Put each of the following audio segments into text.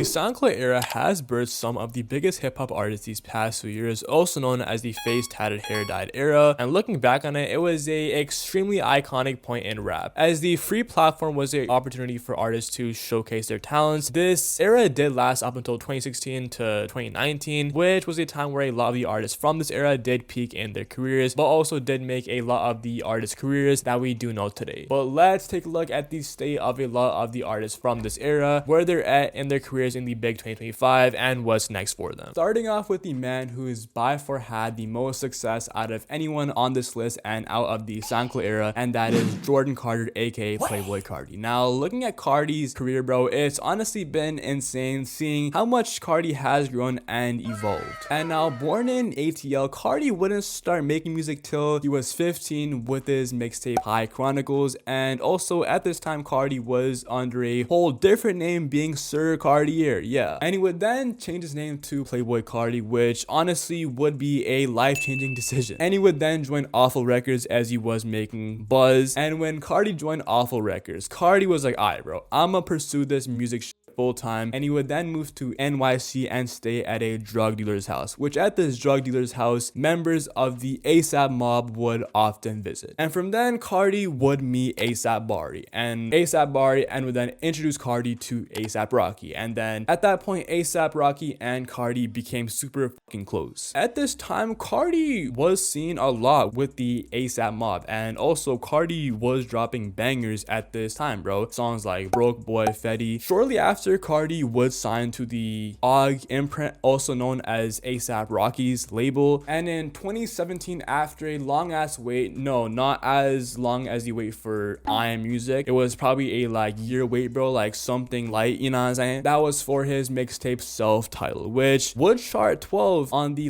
SoundCloud era has birthed some of the biggest hip-hop artists these past few years, also known as the face tatted hair dyed era, and looking back on it, it was a extremely iconic point in rap. As the free platform was an opportunity for artists to showcase their talents, this era did last up until 2016 to 2019, which was a time where a lot of the artists from this era did peak in their careers, but also did make a lot of the artists' careers that we do know today. But let's take a look at the state of a lot of the artists from this era, where they're at in their careers in the big 2025, and what's next for them. Starting off with the man who has by far had the most success out of anyone on this list and out of the SoundCloud era, and that is Jordan Carter, aka Playboy Cardi. Now, looking at Cardi's career, bro, it's honestly been insane seeing how much Cardi has grown and evolved. And now, born in ATL, Cardi wouldn't start making music till he was 15 with his mixtape High Chronicles, and also at this time Cardi was under a whole different name, being Sir Cartier, yeah. And he would then change his name to Playboy Cardi, which honestly would be a life-changing decision. And he would then join Awful Records as he was making buzz. And when Cardi joined Awful Records, Cardi was like, alright bro, I'ma pursue this music full time, and he would then move to NYC and stay at a drug dealer's house, which at this drug dealer's house, members of the ASAP mob would often visit. And from then, Cardi would meet ASAP Bari, and would then introduce Cardi to ASAP Rocky, and then at that point, ASAP Rocky and Cardi became super fucking close. At this time, Cardi was seen a lot with the ASAP mob, and also Cardi was dropping bangers at this time, bro. Songs like Broke Boy, Fetty. Shortly after, Cardi would sign to the OG imprint, also known as ASAP Rocky's label. And in 2017, after a long ass wait, no, not as long as you wait for Iron Music, it was probably a like year wait, bro, like Something Light, you know what I'm saying? That was for his mixtape Self-Titled, which would chart 12 on the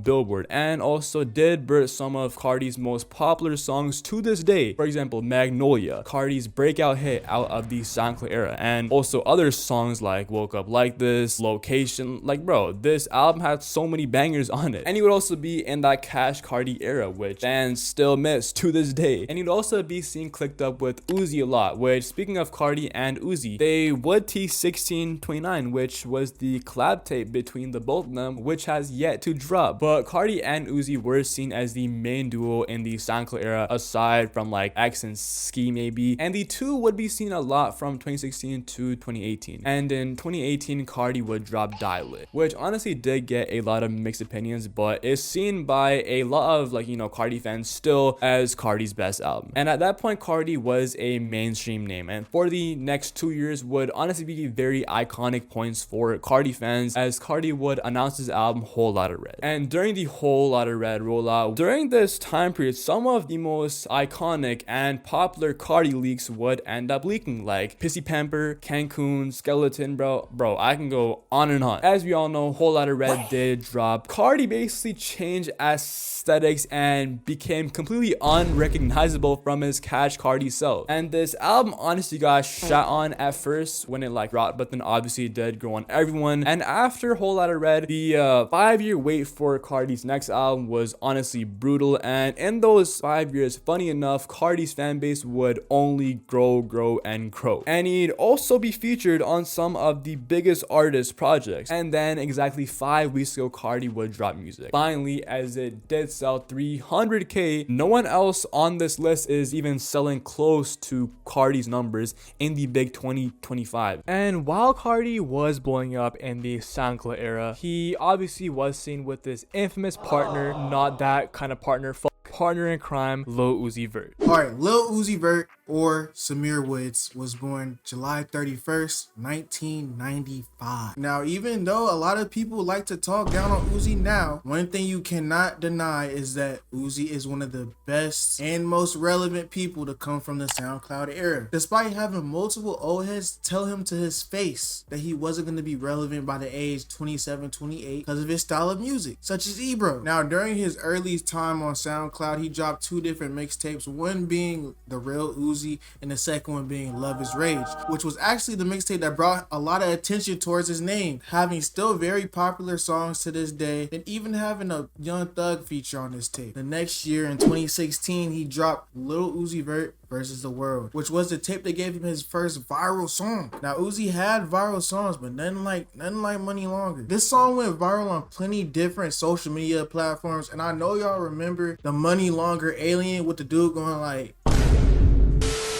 Billboard, and also did birth some of Cardi's most popular songs to this day. For example, Magnolia, Cardi's breakout hit out of the SoundCloud era, and also other songs like Woke Up Like This, Location. Like bro, this album had so many bangers on it. And he would also be in that Cash Cardi era, which fans still miss to this day. And he'd also be seen clicked up with Uzi a lot, which, speaking of Cardi and Uzi, they would tease 1629, which was the collab tape between the both of them, which has yet to drop. But Cardi and Uzi were seen as the main duo in the SoundCloud era, aside from like X and Ski maybe, and the two would be seen a lot from 2016 to 2018. And in 2018, Cardi would drop Dial It, which honestly did get a lot of mixed opinions, but is seen by a lot of Cardi fans still as Cardi's best album. And at that point, Cardi was a mainstream name, and for the next 2 years would honestly be very iconic points for Cardi fans, as Cardi would announce his album Whole Lotta Red. And during the Whole Lotta Red rollout, during this time period, some of the most iconic and popular Cardi leaks would end up leaking, like Pissy Pamper, Cancun, Skeleton, bro, I can go on and on. As we all know, Whole Lotta Red did drop. Cardi basically changed aesthetics and became completely unrecognizable from his Cash Cardi self. And this album honestly got shot on at first when it dropped, but then obviously it did grow on everyone. And after Whole Lotta Red, the 5-year wait for Cardi's next album was honestly brutal. And in those 5 years, funny enough, Cardi's fan base would only grow and grow. And he'd also be featured on some of the biggest artist projects. And then exactly 5 weeks ago, Cardi would drop music. Finally, as it did sell 300k, no one else on this list is even selling close to Cardi's numbers in the big 2025. And while Cardi was blowing up in the SoundCloud era, he obviously was seen with this infamous partner, not that kind of partner, partner in crime, Lil Uzi Vert. Alright, Lil Uzi Vert, or Samir Woods, was born July 31st, 1995. Now, even though a lot of people like to talk down on Uzi now, one thing you cannot deny is that Uzi is one of the best and most relevant people to come from the SoundCloud era. Despite having multiple old heads tell him to his face that he wasn't going to be relevant by the age 27, 28 because of his style of music, such as Ebro. Now, during his early time on SoundCloud, he dropped 2 different mixtapes, one being The Real Uzi and the second one being Love Is Rage, which was actually the mixtape that brought a lot of attention towards his name, having still very popular songs to this day, and even having a Young Thug feature on this tape. The next year in 2016, he dropped Lil Uzi Vert versus the World, which was the tape that gave him his first viral song. Now Uzi had viral songs, but nothing like Money Longer. This song went viral on plenty different social media platforms, and I know y'all remember the Money Longer alien with the dude going like.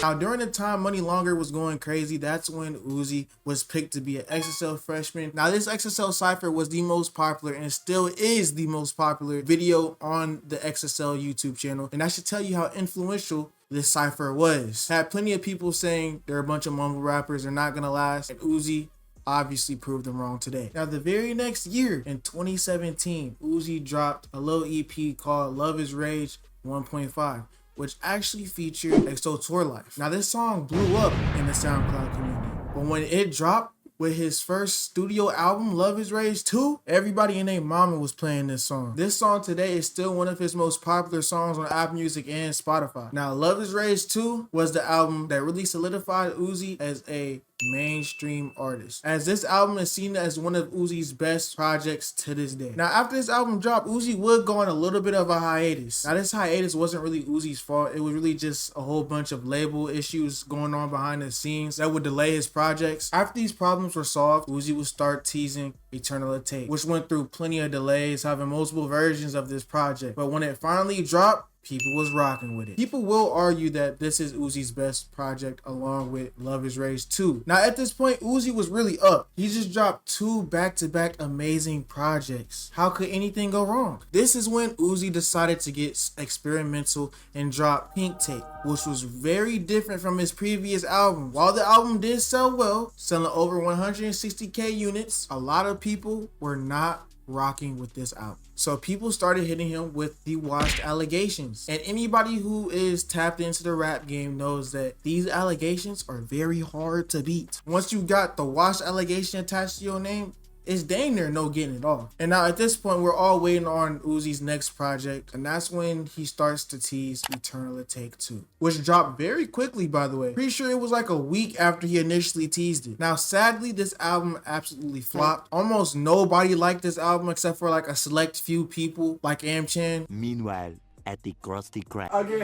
Now, during the time Money Longer was going crazy, that's when Uzi was picked to be an XXL freshman. Now, this XXL cypher was the most popular and still is the most popular video on the XXL YouTube channel. And that should tell you how influential this cypher was. Had plenty of people saying they're a bunch of mumble rappers, they're not gonna last, and Uzi obviously proved them wrong today. Now, the very next year, in 2017, Uzi dropped a little EP called Love Is Rage 1.5. which actually featured XO Tour Life. Now, this song blew up in the SoundCloud community, but when it dropped with his first studio album, Love Is Rage 2, everybody and their mama was playing this song. This song today is still one of his most popular songs on Apple Music and Spotify. Now, Love Is Rage 2 was the album that really solidified Uzi as a mainstream artist, as this album is seen as one of Uzi's best projects to this day. Now, after this album dropped, Uzi would go on a little bit of a hiatus. Now, this hiatus wasn't really Uzi's fault. It was really just a whole bunch of label issues going on behind the scenes that would delay his projects. After these problems were solved, Uzi would start teasing Eternal Take, which went through plenty of delays, having multiple versions of this project. But when it finally dropped, people was rocking with it. People will argue that this is Uzi's best project along with Love Is Rage 2. Now, at this point, Uzi was really up. He just dropped 2 back-to-back amazing projects. How could anything go wrong? This is when Uzi decided to get experimental and drop Pink Tape, which was very different from his previous album. While the album did sell well, selling over 160K units, a lot of people were not rocking with this album. So people started hitting him with the washed allegations. And anybody who is tapped into the rap game knows that these allegations are very hard to beat. Once you got the washed allegation attached to your name, it's dang near no getting it off. And now at this point, we're all waiting on Uzi's next project, and that's when he starts to tease Eternal Take 2, which dropped very quickly, by the way. Pretty sure it was like a week after he initially teased it. Now, sadly, this album absolutely flopped. Almost nobody liked this album except for like a select few people like Amchan. Meanwhile, at the Krusty Krab, I get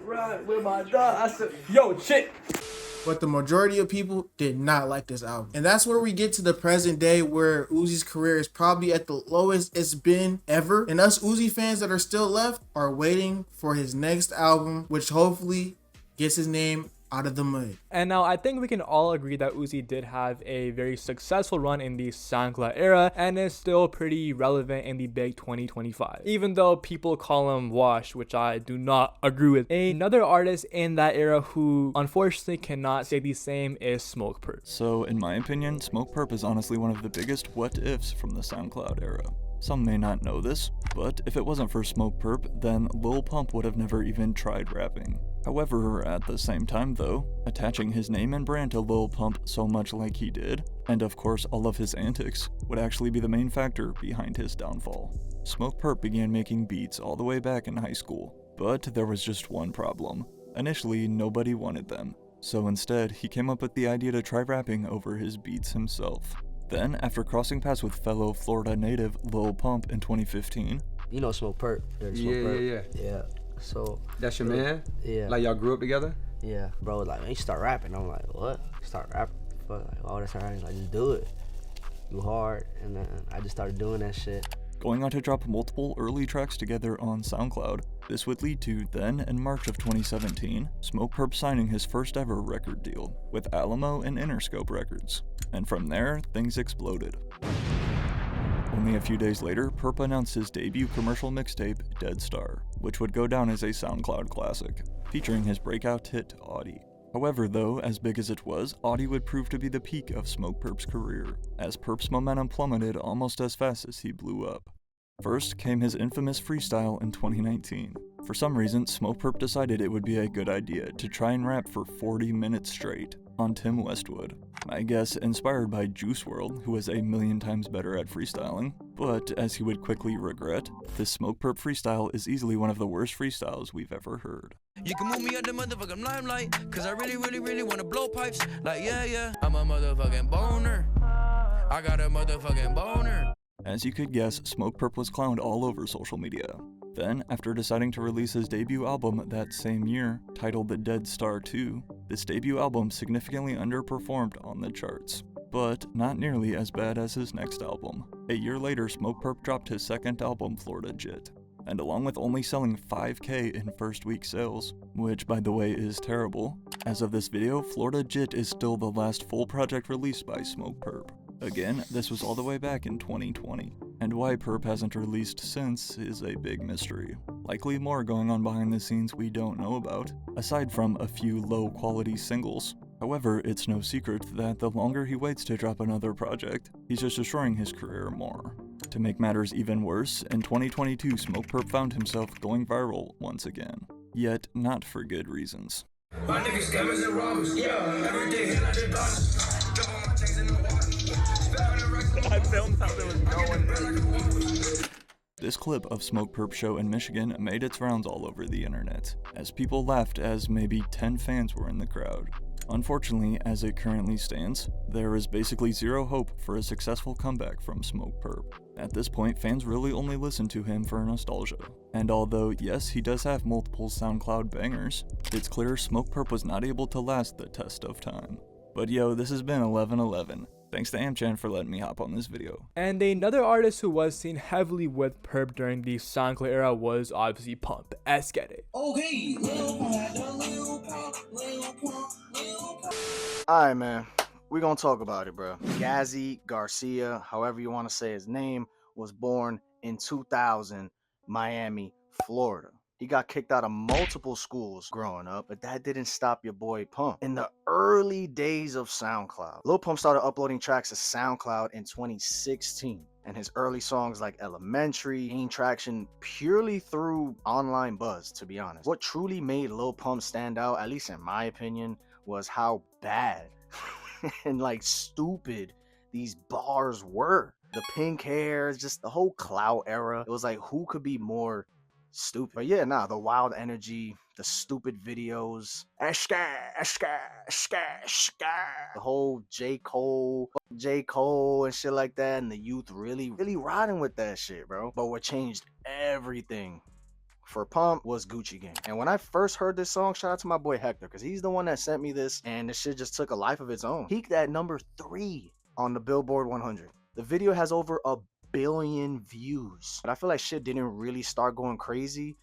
right with my dog. I said, yo, shit. But the majority of people did not like this album. And that's where we get to the present day, where Uzi's career is probably at the lowest it's been ever. And us Uzi fans that are still left are waiting for his next album, which hopefully gets his name out of the mud. And now I think we can all agree that Uzi did have a very successful run in the SoundCloud era and is still pretty relevant in the big 2025, even though people call him washed, which I do not agree with. Another artist in that era who unfortunately cannot say the same is Smokepurpp. So in my opinion, Smokepurpp is honestly one of the biggest what ifs from the SoundCloud era. Some may not know this, but if it wasn't for Smokepurpp, then Lil Pump would have never even tried rapping. However, at the same time though, attaching his name and brand to Lil Pump so much like he did, and of course all of his antics, would actually be the main factor behind his downfall. Smokepurpp began making beats all the way back in high school, but there was just one problem. Initially, nobody wanted them, so instead he came up with the idea to try rapping over his beats himself. Then, after crossing paths with fellow Florida native Lil Pump in 2015, you know Smokepurpp. Yeah. So that's your man? Yeah. Like y'all grew up together? Yeah. Bro was like, man, you start rapping. I'm like, what? Start rapping? Fuck, like, oh, that's alright. Like, just do it. You hard. And then I just started doing that shit. going on to drop multiple early tracks together on SoundCloud. This would lead to, then, in March of 2017, Smokepurpp signing his first ever record deal with Alamo and Interscope Records. And from there, things exploded. Only a few days later, Purpp announced his debut commercial mixtape, Dead Star, which would go down as a SoundCloud classic, featuring his breakout hit, Audi. However, though, as big as it was, Audi would prove to be the peak of Smokepurpp's career, as Purpp's momentum plummeted almost as fast as he blew up. First came his infamous freestyle in 2019. For some reason, Smokepurpp decided it would be a good idea to try and rap for 40 minutes straight on Tim Westwood. I guess inspired by Juice WRLD, who was a million times better at freestyling, but as he would quickly regret, this Smokepurpp freestyle is easily one of the worst freestyles we've ever heard. You can move me at the motherfucking limelight, cause I really wanna blow pipes. Like, yeah, I'm a motherfucking boner. I got a motherfucking boner. As you could guess, Smokepurpp was clowned all over social media. Then, after deciding to release his debut album that same year, titled The Dead Star 2, this debut album significantly underperformed on the charts, but not nearly as bad as his next album. A year later, Smokepurpp dropped his second album, Florida Jit, and along with only selling 5K in first week sales, which by the way is terrible, as of this video, Florida Jit is still the last full project released by Smokepurpp. Again, this was all the way back in 2020, and why Purpp hasn't released since is a big mystery. Likely more going on behind the scenes we don't know about, aside from a few low-quality singles. However, it's no secret that the longer he waits to drop another project, he's just destroying his career more. To make matters even worse, in 2022 Smokepurpp found himself going viral once again, yet not for good reasons. My niggas scammers and robbers, yeah, every day hit like they bosses. Double my checks in the water. I filmed how there was no one there. This clip of Smokepurpp's show in Michigan made its rounds all over the internet, as people laughed as maybe 10 fans were in the crowd. Unfortunately, as it currently stands, there is basically zero hope for a successful comeback from Smokepurpp. At this point, fans really only listen to him for nostalgia. And although, yes, he does have multiple SoundCloud bangers, it's clear Smokepurpp was not able to last the test of time. But yo, this has been 1111. Thanks to Amchan for letting me hop on this video. And another artist who was seen heavily with Purpp during the SoundCloud era was obviously Pump. Let's get it. Okay, Lil Pump, Lil Pump. Alright, man. We're gonna talk about it, bro. Gazzy Garcia, however you want to say his name, was born in 2000, Miami, Florida. He got kicked out of multiple schools growing up, but that didn't stop your boy Pump. In the early days of SoundCloud, Lil Pump started uploading tracks to SoundCloud in 2016. And his early songs like Elementary gained traction purely through online buzz, to be honest. What truly made Lil Pump stand out, at least in my opinion, was how bad and like stupid these bars were. The pink hair, just the whole clout era. It was like, who could be more stupid? But yeah, the wild energy, the stupid videos, the whole J. Cole and shit like that, and the youth really riding with that shit, bro. But what changed everything for Pump was Gucci Gang. And when I first heard this song, shout out to my boy Hector, because he's the one that sent me this, and this shit just took a life of its own. Peaked at number 3 on the Billboard 100. The video has over 1 billion views. But I feel like shit didn't really start going crazy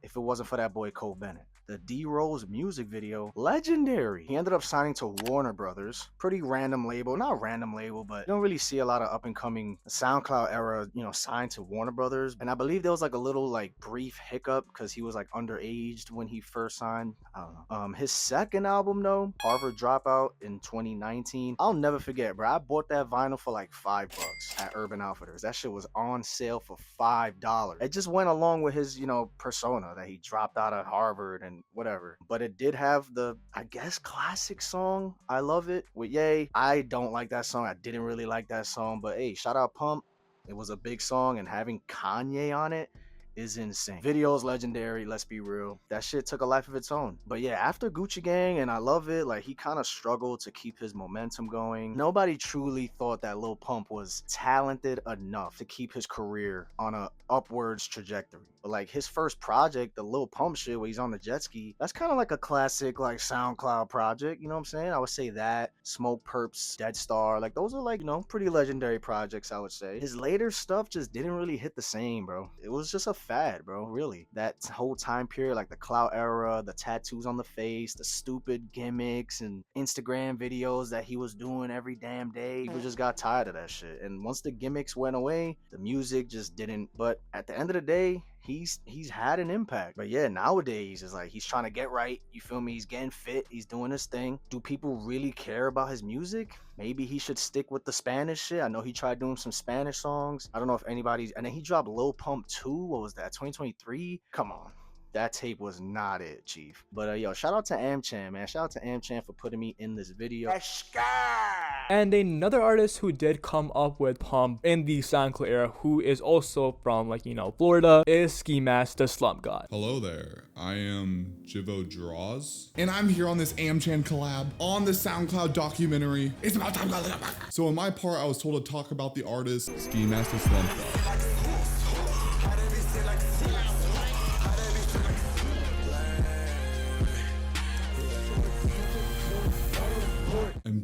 if it wasn't for that boy Cole Bennett. The D-Rose music video, legendary. He ended up signing to Warner Brothers. Pretty random label, not random label, but you don't really see a lot of up and coming SoundCloud era, signed to Warner Brothers. And I believe there was like a little like brief hiccup because he was like underaged when he first signed. I don't know. His second album though, Harvard Dropout in 2019. I'll never forget, bro. I bought that vinyl for like $5 at Urban Outfitters. That shit was on sale for $5. It just went along with his, persona that he dropped out of Harvard and whatever. But it did have the, I guess, classic song, I Love It, with Ye. I don't like that song. I didn't really like that song, but hey, shout out Pump. It was a big song, and having Kanye on it is insane. Video's legendary, let's be real. That shit took a life of its own. But yeah, after Gucci Gang and I Love It, like, he kind of struggled to keep his momentum going. Nobody truly thought that Lil Pump was talented enough to keep his career on a upwards trajectory. But like his first project, the Lil Pump shit where he's on the jet ski, that's kind of like a classic like SoundCloud project, you know what I'm saying? I would say that. Smokepurpp's Dead Star, like those are like, pretty legendary projects, I would say. His later stuff just didn't really hit the same, bro. It was just a fad, bro, really. That whole time period, like the clout era, the tattoos on the face, the stupid gimmicks and Instagram videos that he was doing every damn day. People just got tired of that shit. And once the gimmicks went away, the music just didn't. But at the end of the day, he's had an impact. But yeah, nowadays it's like he's trying to get right, you feel me? He's getting fit, he's doing his thing. Do people really care about his music? Maybe he should stick with the Spanish shit. I know he tried doing some Spanish songs. I don't know if anybody's, and then he dropped Lil Pump 2. What was that, 2023? Come on, that tape was not it, chief. But yo, shout out to Amchan, man. Shout out to Amchan for putting me in this video. And another artist who did come up with Pump in the SoundCloud era, who is also from Florida, is Ski Mask the Slump God. Hello there, I am Jivo Draws, and I'm here on this Amchan collab on the SoundCloud documentary. It's about time. So in my part, I was told to talk about the artist Ski Mask the Slump God.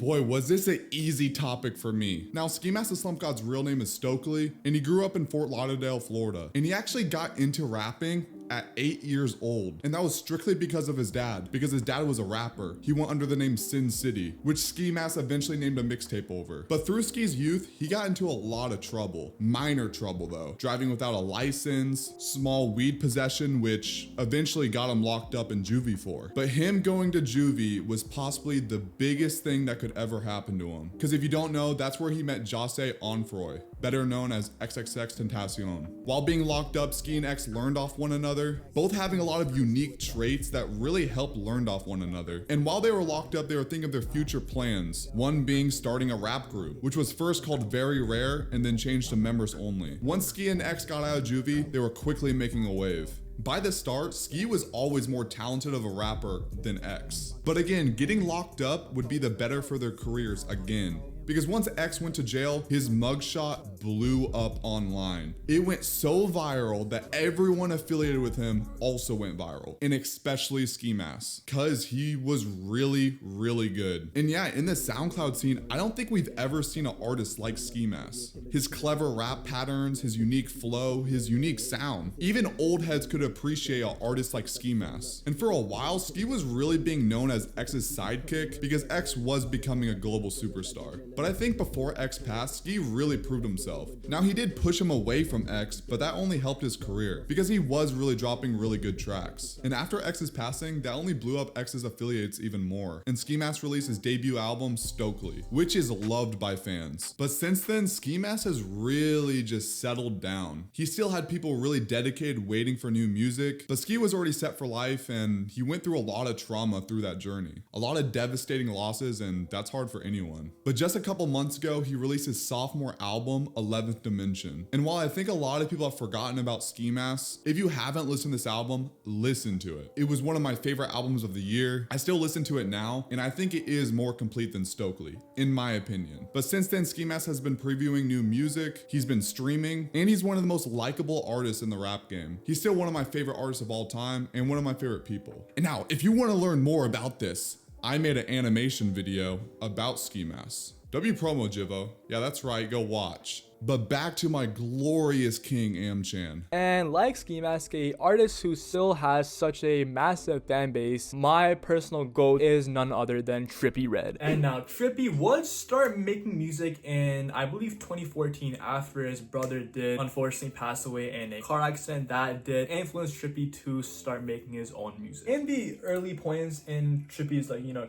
boy, was this an easy topic for me. Now, Ski Mask the Slump God's real name is Stokely, and he grew up in Fort Lauderdale, Florida. And he actually got into rapping at 8 years old. And that was strictly because of his dad, because his dad was a rapper. He went under the name Sin City, which Ski Mask eventually named a mixtape over. But through Ski's youth, he got into a lot of trouble. Minor trouble though. Driving without a license, small weed possession, which eventually got him locked up in juvie for. But him going to juvie was possibly the biggest thing that could ever happen to him. Because if you don't know, that's where he met Jose Onfroy, better known as XXXTentacion. While being locked up, Ski and X learned off one another, both having a lot of unique traits that really helped learn off one another. And while they were locked up, they were thinking of their future plans, one being starting a rap group, which was first called Very Rare and then changed to members only. Once Ski and X got out of juvie, they were quickly making a wave. By the start, Ski was always more talented of a rapper than X. But again, getting locked up would be the better for their careers again. Because once X went to jail, his mugshot blew up online. It went so viral that everyone affiliated with him also went viral, and especially Ski Mask, cause he was really, really good. And yeah, in the SoundCloud scene, I don't think we've ever seen an artist like Ski Mask. His clever rap patterns, his unique flow, his unique sound. Even old heads could appreciate an artist like Ski Mask. And for a while, Ski was really being known as X's sidekick because X was becoming a global superstar. But I think before X passed, Ski really proved himself. Now he did push him away from X, but that only helped his career because he was really dropping really good tracks. And after X's passing, that only blew up X's affiliates even more. And Ski Mask released his debut album, Stokely, which is loved by fans. But since then, Ski Mask has really just settled down. He still had people really dedicated waiting for new music, but Ski was already set for life and he went through a lot of trauma through that journey. A lot of devastating losses, and that's hard for anyone. But just a couple months ago, he released his sophomore album, 11th Dimension. And while I think a lot of people have forgotten about Ski Mask, if you haven't listened to this album, listen to it. It was one of my favorite albums of the year. I still listen to it now, and I think it is more complete than Stokely, in my opinion. But since then, Ski Mask has been previewing new music, he's been streaming, and he's one of the most likable artists in the rap game. He's still one of my favorite artists of all time, and one of my favorite people. And now, if you want to learn more about this, I made an animation video about Ski Mask. W promo, Jivo. Yeah, that's right, go watch. But back to my glorious king, Amchan. And like Ski Mask, a artist who still has such a massive fan base, my personal GOAT is none other than Trippi Red. And now Trippi would start making music in, I believe, 2014 after his brother did unfortunately pass away in a car accident that did influence Trippi to start making his own music. In the early points in Trippi's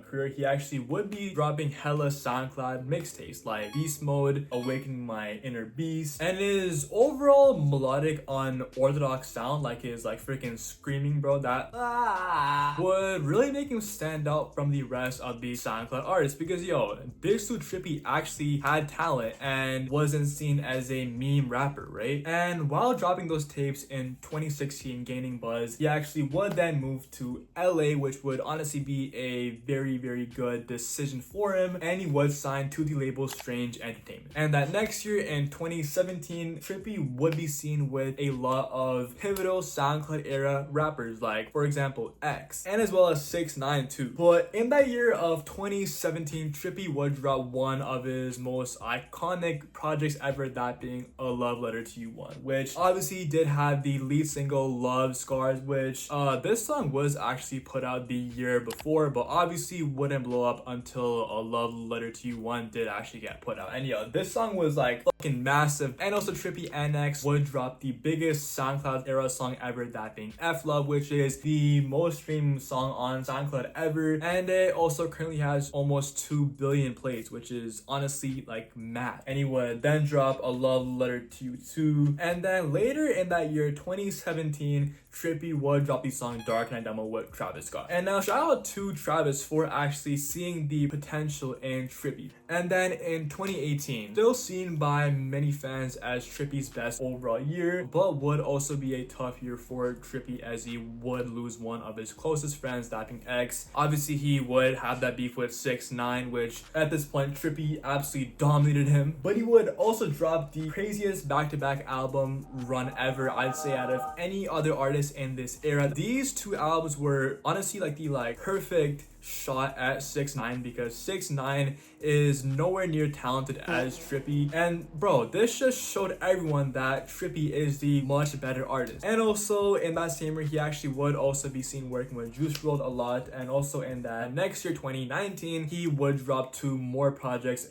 career, he actually would be dropping hella SoundCloud mixtapes like Beast Mode, Awakening My Inner Beast, and his overall melodic unorthodox sound, like his freaking screaming, bro, that would really make him stand out from the rest of the SoundCloud artists. Because this dude Trippi actually had talent and wasn't seen as a meme rapper, right? And while dropping those tapes in 2016, gaining buzz, he actually would then move to LA, which would honestly be a very, very good decision for him, and he would sign to the label Strange Entertainment. And that next year in 2017, Trippi would be seen with a lot of pivotal SoundCloud era rappers, like for example X, and as well as 6ix9ine too. But in that year of 2017, Trippi would drop one of his most iconic projects ever, that being A Love Letter to You 1, which obviously did have the lead single Love Scars, which this song was actually put out the year before, but obviously wouldn't blow up until A Love Letter to You 1 did actually get put out. And this song was fucking massive. And also Trippi and X would drop the biggest SoundCloud era song ever, that being F Love, which is the most streamed song on SoundCloud ever, and it also currently has almost 2 billion plays, which is honestly mad. And he would then drop A Love Letter to You 2, and then later in that year 2017, Trippi would drop the song Dark Knight demo with Travis Scott. And now shout out to Travis for actually seeing the potential in Trippi. And then in 2018, still seen by many fans as Trippi's best overall year, but would also be a tough year for Trippi as he would lose one of his closest friends, that being X. Obviously he would have that beef with 6ix9ine, which at this point Trippi absolutely dominated him, but he would also drop the craziest back-to-back album run ever, I'd say, out of any other artist in this era. These two albums were honestly the perfect shot at 6ix9ine because 6ix9ine is nowhere near talented as Trippi. And bro, this just showed everyone that Trippi is the much better artist. And also in that same year, he actually would also be seen working with Juice WRLD a lot. And also in that next year, 2019, he would drop 2 more projects, !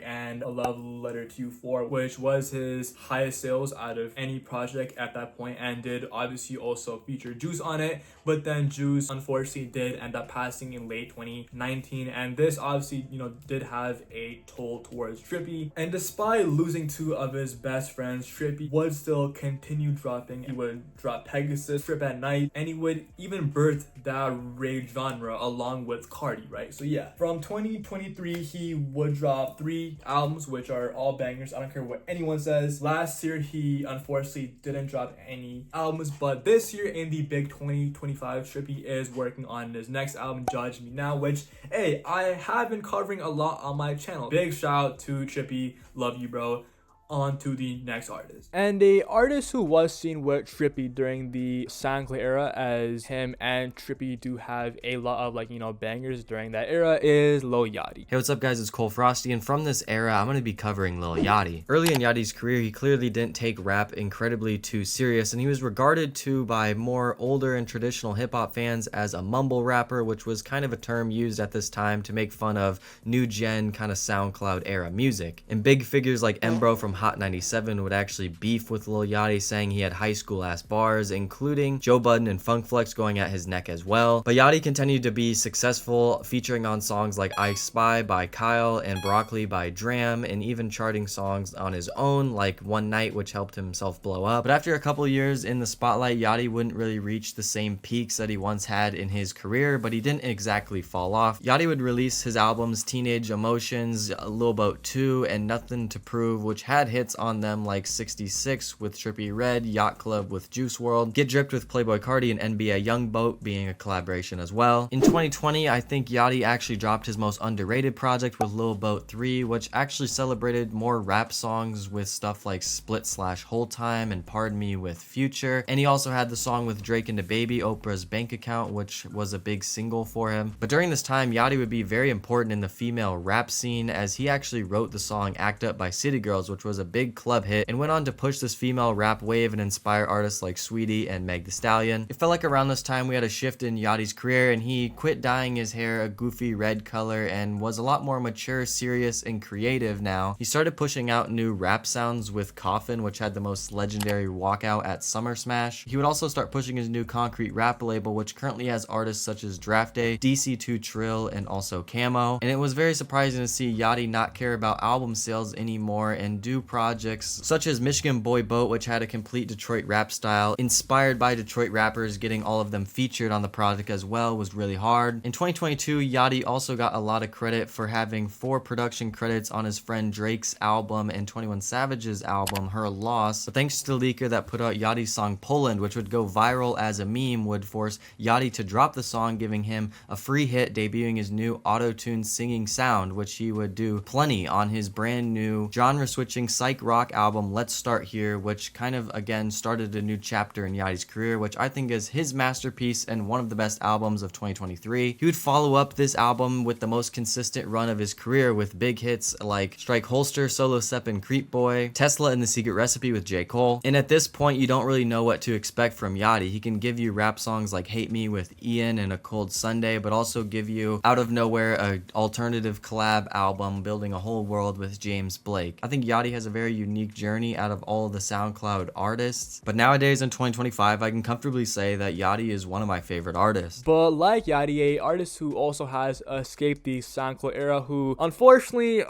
And A Love Letter to You 4, which was his highest sales out of any project at that point, and did obviously also feature Juice on it. But then Juice unfortunately did end up passing in late 2019, and this obviously, you know, did have a toll towards Trippi. And despite losing 2 of his best friends, Trippi would still continue dropping. He would drop Pegasus, Trip at Night, and he would even birth that rave genre along with Cardi, right? So yeah, from 2023 he would drop 3 albums, which are all bangers. I don't care what anyone says. Last year he unfortunately didn't drop any albums, but this year in the big 2025, Trippi is working on his next album, Judge Me Now, which, hey, I have been covering a lot on my channel. Big shout out to Trippi, love you bro. On to the next artist. And a artist who was seen with Trippi during the SoundCloud era, as him and Trippi do have a lot of, like, you know, bangers during that era, is Lil Yachty. Hey, what's up guys, it's Cole Frosty, and from this era I'm going to be covering Lil Yachty. Early in Yachty's career, he clearly didn't take rap incredibly too serious, and he was regarded to by more older and traditional hip-hop fans as a mumble rapper, which was kind of a term used at this time to make fun of new gen kind of SoundCloud era music. And big figures like Embro from Hot 97 would actually beef with Lil Yachty, saying he had high school ass bars, including Joe Budden and Funk Flex going at his neck as well. But Yachty continued to be successful, featuring on songs like I Spy by Kyle and Broccoli by Dram, and even charting songs on his own like One Night, which helped himself blow up. But after a couple years in the spotlight, Yachty wouldn't really reach the same peaks that he once had in his career, but he didn't exactly fall off. Yachty would release his albums Teenage Emotions, Lil Boat 2, and Nothing to Prove, which had hits on them like 66 with Trippi Red, Yacht Club with Juice WRLD, Get Dripped with Playboy Cardi, and NBA Youngboat being a collaboration as well. In 2020, I think Yachty actually dropped his most underrated project with Lil Boat 3, which actually celebrated more rap songs with stuff like Split/Whole Time and Pardon Me with Future. And he also had the song with Drake and DaBaby, Oprah's Bank Account, which was a big single for him. But during this time, Yachty would be very important in the female rap scene, as he actually wrote the song Act Up by City Girls, which was a big club hit and went on to push this female rap wave and inspire artists like Sweetie and Meg Thee Stallion. It felt like around this time we had a shift in Yachty's career, and he quit dyeing his hair a goofy red color and was a lot more mature, serious, and creative now. He started pushing out new rap sounds with Coffin, which had the most legendary walkout at Summer Smash. He would also start pushing his new concrete rap label, which currently has artists such as Draft Day, DC2 Trill, and also Camo. And it was very surprising to see Yachty not care about album sales anymore and do projects such as Michigan Boy Boat, which had a complete Detroit rap style inspired by Detroit rappers. Getting all of them featured on the project as well was really hard. In 2022, Yachty also got a lot of credit for having 4 production credits on his friend Drake's album and 21 Savage's album Her Loss. But thanks to the leaker that put out Yachty's song Poland, which would go viral as a meme, would force Yachty to drop the song, giving him a free hit, debuting his new auto-tune singing sound, which he would do plenty on his brand new genre-switching psych rock album Let's Start Here, which kind of again started a new chapter in Yachty's career, which I think is his masterpiece and one of the best albums of 2023. He would follow up this album with the most consistent run of his career with big hits like Strike Holster, Solo Step and Creep Boy, Tesla and the Secret Recipe with J. Cole. And at this point, you don't really know what to expect from Yachty. He can give you rap songs like Hate Me with Ian and A Cold Sunday, but also give you out of nowhere a alternative collab album building a whole world with James Blake. I think Yachty has a very unique journey out of all of the SoundCloud artists, but nowadays in 2025 I can comfortably say that Yachty is one of my favorite artists. But like Yachty, a artist who also has escaped the SoundCloud era, who unfortunately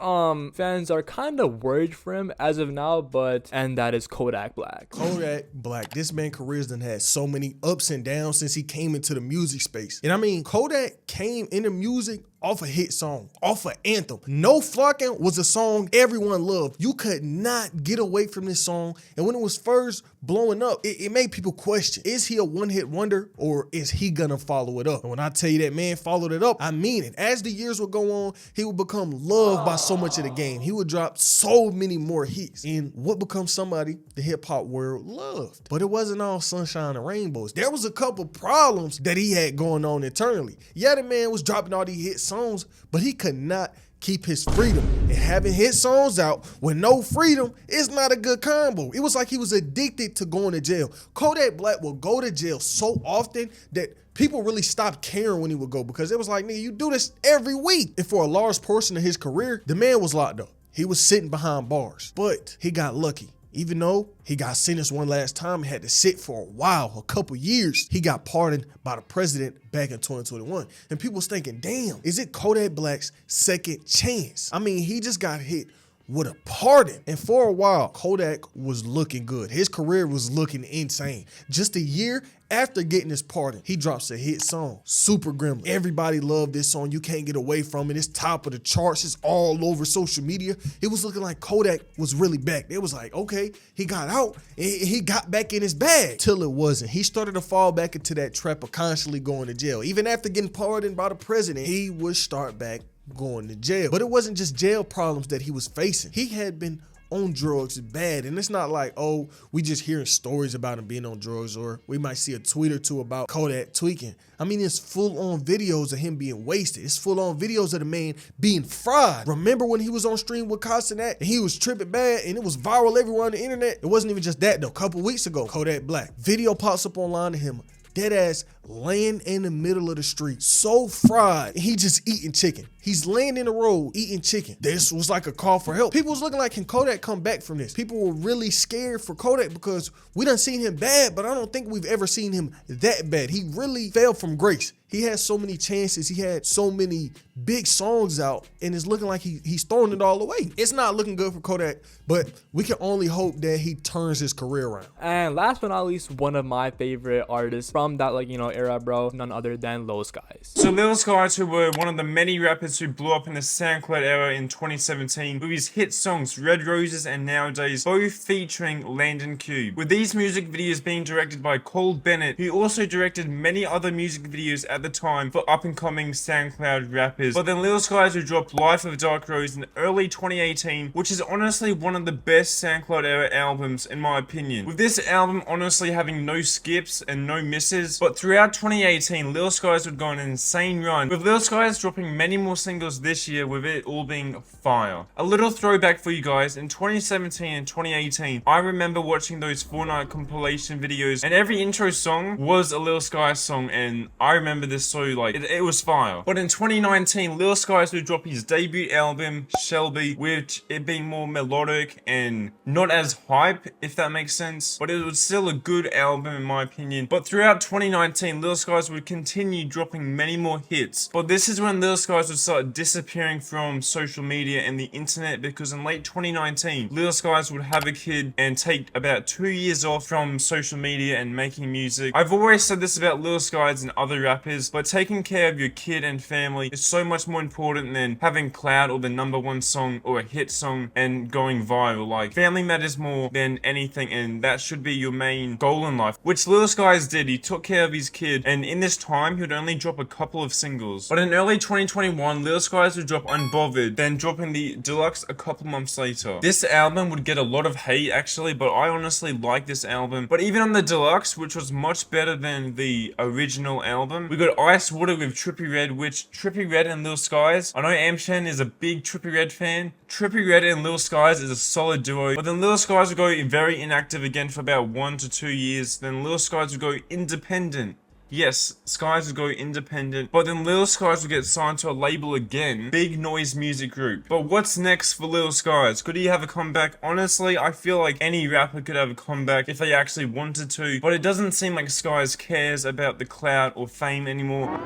fans are kind of worried for him as of now, and that is Kodak Black. Kodak Black, this man's career's done had so many ups and downs since he came into the music space. And I mean, Kodak came into music off a hit song, off an anthem. No Flockin' was a song everyone loved. You could not get away from this song. And when it was first blowing up, it made people question, is he a one-hit wonder or is he gonna follow it up? And when I tell you that man followed it up, I mean it. As the years would go on, he would become loved by so much of the game. He would drop so many more hits and would become somebody the hip-hop world loved. But it wasn't all sunshine and rainbows. There was a couple problems that he had going on internally. Yeah, the man was dropping all these hit songs, but he could not keep his freedom. And having hit songs out with no freedom is not a good combo. It was like he was addicted to going to jail. Kodak Black will go to jail so often that people really stopped caring when he would go, because it was like, nigga, you do this every week. And for a large portion of his career, the man was locked up. He was sitting behind bars, but he got lucky. Even though he got sentenced one last time and had to sit for a while, a couple years, he got pardoned by the president back in 2021. And people was thinking, damn, is it Kodak Black's second chance? I mean, he just got hit with a pardon. And for a while, Kodak was looking good. His career was looking insane. Just a year after getting his pardon, he drops a hit song, Super Gremlin. Everybody loved this song. You can't get away from it. It's top of the charts. It's all over social media. It was looking like Kodak was really back. It was like, okay, he got out and he got back in his bag. Till it wasn't. He started to fall back into that trap of constantly going to jail. Even after getting pardoned by the president, he would start back going to jail. But it wasn't just jail problems that he was facing. He had been on drugs bad, and it's not like, oh, we just hearing stories about him being on drugs, or we might see a tweet or two about Kodak tweaking. I mean, it's full-on videos of him being wasted. It's full-on videos of the man being fried. Remember when he was on stream with Kodak and he was tripping bad and it was viral everywhere on the internet? It wasn't even just that though. A couple weeks ago, Kodak Black video pops up online of him dead ass laying in the middle of the street, so fried, he just eating chicken. He's laying in the road eating chicken. This was like a call for help. People was looking like, can Kodak come back from this? People were really scared for Kodak because we done seen him bad, but I don't think we've ever seen him that bad. He really fell from grace. He had so many chances. He had so many big songs out, and it's looking like he's throwing it all away. It's not looking good for Kodak, but we can only hope that he turns his career around. And last but not least, one of my favorite artists from that, like, you know, era, bro, none other than Lil Skies. So Lil Skies, who were one of the many rappers who blew up in the SoundCloud era in 2017 with his hit songs Red Roses and Nowadays, both featuring Landon Cube. With these music videos being directed by Cole Bennett, who also directed many other music videos at the time for up-and-coming SoundCloud rappers. But then Lil Skies would drop Life of Dark Rose in early 2018, which is honestly one of the best SoundCloud era albums in my opinion. With this album honestly having no skips and no misses, but throughout 2018, Lil Skies would go on an insane run, with Lil Skies dropping many more singles this year, with it all being fire. A little throwback for you guys, in 2017 and 2018, I remember watching those Fortnite compilation videos, and every intro song was a Lil Skies song, and I remember this so like, it was fire. But in 2019, Lil Skies would drop his debut album, Shelby, with it being more melodic and not as hype, if that makes sense, but it was still a good album in my opinion. But throughout 2019, Lil Skies would continue dropping many more hits, but this is when Lil Skies would start disappearing from social media and the internet, because in late 2019, Lil Skies would have a kid and take about 2 years off from social media and making music. I've always said this about Lil Skies and other rappers, but taking care of your kid and family is so much more important than having clout or the #1 song or a hit song and going viral. Like, family matters more than anything, and that should be your main goal in life, which Lil Skies did. He took care of his kid, and in this time he would only drop a couple of singles. But in early 2021, Lil Skies would drop Unbothered, then dropping the deluxe a couple months later. This album would get a lot of hate actually, but I honestly like this album. But even on the deluxe, which was much better than the original album, we got Ice Water with Trippi Red, which Trippi Red and Lil Skies, I know Amshan is a big Trippi Red fan. Trippi Red and Lil Skies is a solid duo, but then Lil Skies would go very inactive again for about 1 to 2 years. Then Lil Skies would go independent. Yes, Skies would go independent, but then Lil Skies would get signed to a label again, Big Noise Music Group. But what's next for Lil Skies? Could he have a comeback? Honestly, I feel like any rapper could have a comeback if they actually wanted to, but it doesn't seem like Skies cares about the clout or fame anymore.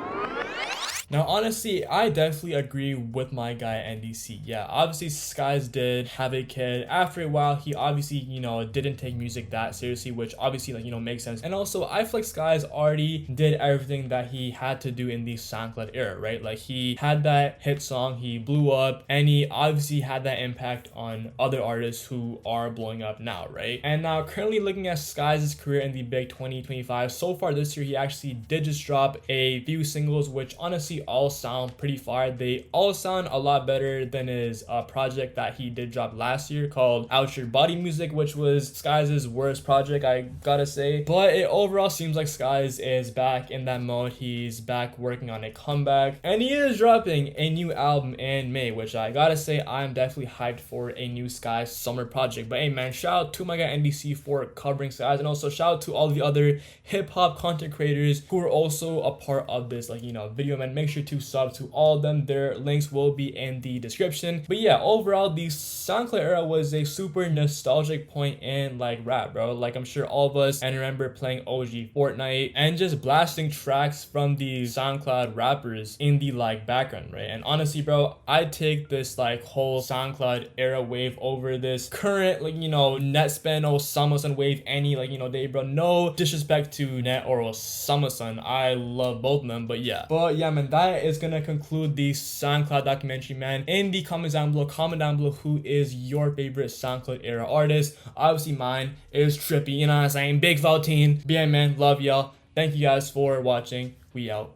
Now, honestly, I definitely agree with my guy NDC. Yeah, obviously Skies did have a kid. After a while, he obviously, you know, didn't take music that seriously, which obviously, like, you know, makes sense. And also, I feel like Skies already did everything that he had to do in the SoundCloud era, right? Like, he had that hit song, he blew up, and he obviously had that impact on other artists who are blowing up now, right? And now, currently looking at Skies' career in the big 2025, so far this year, he actually did just drop a few singles, which honestly all sound pretty fire. They all sound a lot better than his project that he did drop last year called Out Your Body Music, which was Skies' worst project, I gotta say. But it overall seems like Skies is back in that mode. He's back working on a comeback, and he is dropping a new album in May, which I gotta say I'm definitely hyped for a new Skies summer project. But hey man, shout out to my guy NDC for covering Skies, and also shout out to all the other hip-hop content creators who are also a part of this, like, you know, video, man. Make sure to sub to all of them. Their links will be in the description. But yeah, overall, the SoundCloud era was a super nostalgic point in like rap, bro. Like, I'm sure all of us and remember playing OG Fortnite and just blasting tracks from the SoundCloud rappers in the like background, right? And honestly, bro, I take this like whole SoundCloud era wave over this current, like, you know, Netspend or Samusun wave any, like, you know, day, bro. No disrespect to Net or Samusun, I love both of them, but yeah, man, that is gonna conclude the SoundCloud documentary, man. In the comments down below, comment down below who is your favorite SoundCloud era artist. Obviously mine is Trippi, you know what I'm saying? Big 14. But yeah, man, love y'all. Thank you guys for watching. We out.